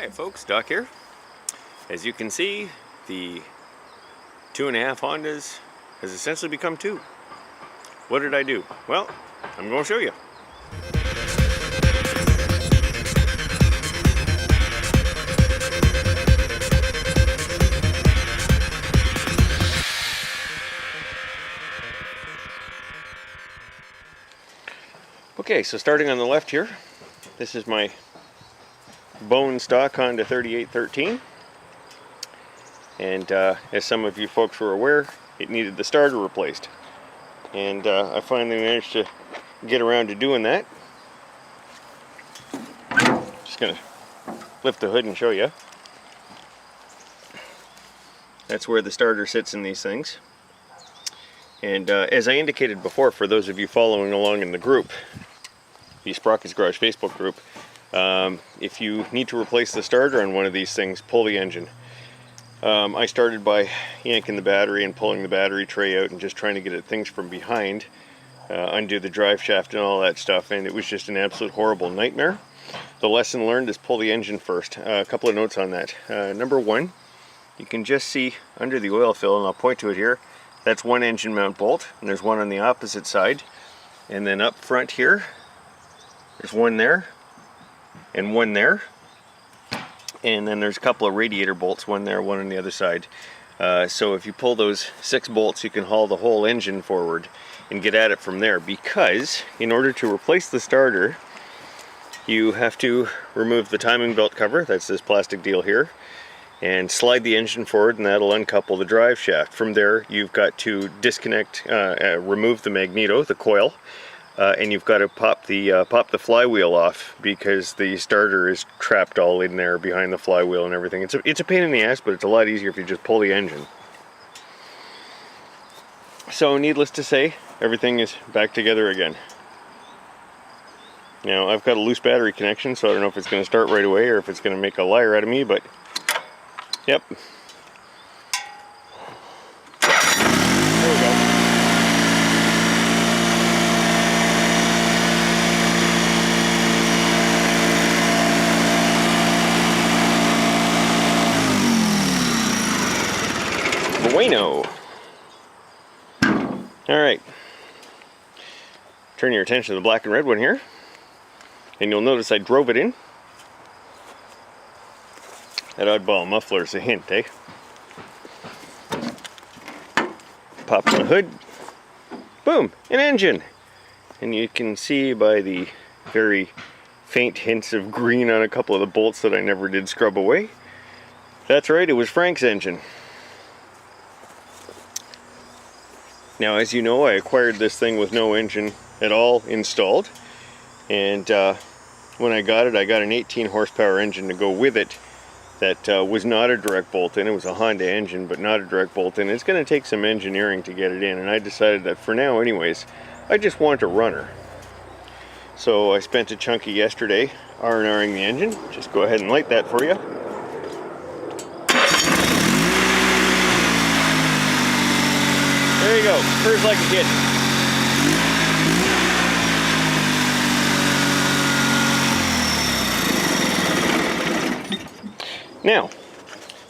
Hi folks, Doc here. As you can see, the 2.5 Hondas has essentially become 2. What did I do? Well, I'm going to show you. Okay, so starting on the left here, this is my bone stock Honda 3813, and as some of you folks were aware, it needed the starter replaced, and I finally managed to get around to doing that. Just gonna lift the hood and show you. That's where the starter sits in these things, and as I indicated before, for those of you following along in the group, the Sprocket's Garage Facebook group, if you need to replace the starter on one of these things, pull the engine. I started by yanking the battery and pulling the battery tray out and just trying to get at things from behind, undo the drive shaft and all that stuff, and it was just an absolute horrible nightmare. The lesson learned is pull the engine first. A couple of notes on that. Number one, you can just see under the oil fill, and I'll point to it here, that's one engine mount bolt, and there's one on the opposite side, and then up front here, there's one there, and one there, and then there's a couple of radiator bolts, one there, one on the other side. So if you pull those 6 bolts, you can haul the whole engine forward and get at it from there, because in order to replace the starter, you have to remove the timing belt cover, that's this plastic deal here, and slide the engine forward, and that'll uncouple the drive shaft. From there, you've got to disconnect, remove the magneto, the coil, and you've got to pop the flywheel off, because the starter is trapped all in there behind the flywheel and everything. It's a pain in the ass, but it's a lot easier if you just pull the engine. So needless to say, everything is back together again. Now I've got a loose battery connection, so I don't know if it's going to start right away or if it's going to make a liar out of me, but yep. There we go. Bueno. Alright, turn your attention to the black and red one here, and you'll notice I drove it in. That oddball muffler is a hint, eh? Pop on the hood, boom, an engine! And you can see by the very faint hints of green on a couple of the bolts that I never did scrub away. That's right, it was Frank's engine. Now, as you know, I acquired this thing with no engine at all installed, and when I got an 18 horsepower engine to go with it that was not a direct bolt in. It was a Honda engine, but not a direct bolt in. It's going to take some engineering to get it in, and I decided that for now anyways, I just want a runner. So I spent a chunky yesterday R&Ring the engine. Just go ahead and light that for you. There you go, purrs like a kid. Now,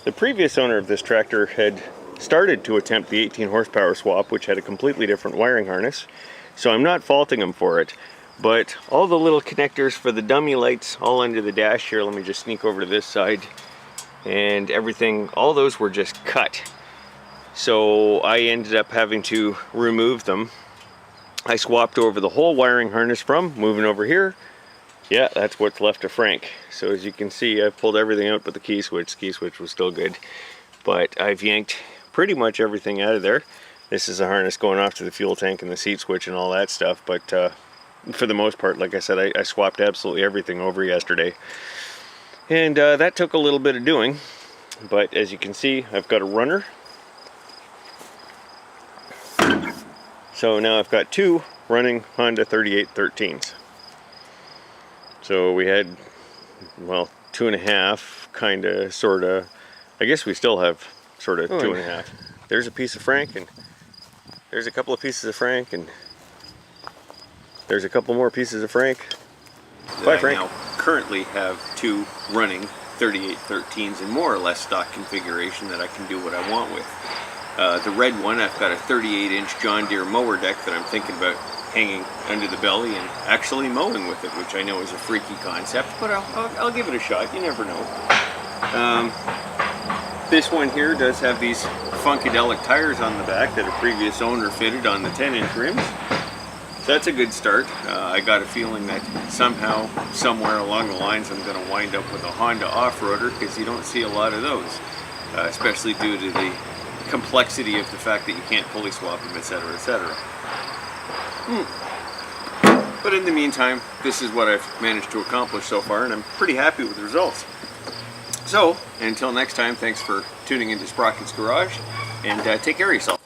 the previous owner of this tractor had started to attempt the 18 horsepower swap, which had a completely different wiring harness, so I'm not faulting him for it, but all the little connectors for the dummy lights all under the dash here, let me just sneak over to this side, and everything, all those were just cut. So I ended up having to remove them. I swapped over the whole wiring harness from, moving over here. Yeah, that's what's left of Frank. So as you can see, I've pulled everything out but the key switch. The key switch was still good. But I've yanked pretty much everything out of there. This is a harness going off to the fuel tank and the seat switch and all that stuff. But for the most part, like I said, I swapped absolutely everything over yesterday. And that took a little bit of doing. But as you can see, I've got a runner. So now I've got 2 running Honda 3813s. So we had, well, 2.5, kinda, sorta. I guess we still have sorta 2.5. There's a piece of Frank, and there's a couple of pieces of Frank, and there's a couple more pieces of Frank. Bye, Frank. I now currently have 2 running 3813s and more or less stock configuration that I can do what I want with. The red one, I've got a 38-inch John Deere mower deck that I'm thinking about hanging under the belly and actually mowing with it, which I know is a freaky concept, but I'll give it a shot. You never know. This one here does have these Funkadelic tires on the back that a previous owner fitted on the 10-inch rims. So that's a good start. I got a feeling that somehow, somewhere along the lines, I'm going to wind up with a Honda off-roader, because you don't see a lot of those, especially due to the complexity of the fact that you can't pulley swap them, etc., etc. But in the meantime, this is what I've managed to accomplish so far, and I'm pretty happy with the results. So, until next time, thanks for tuning into Sprocket's Garage, and take care of yourself.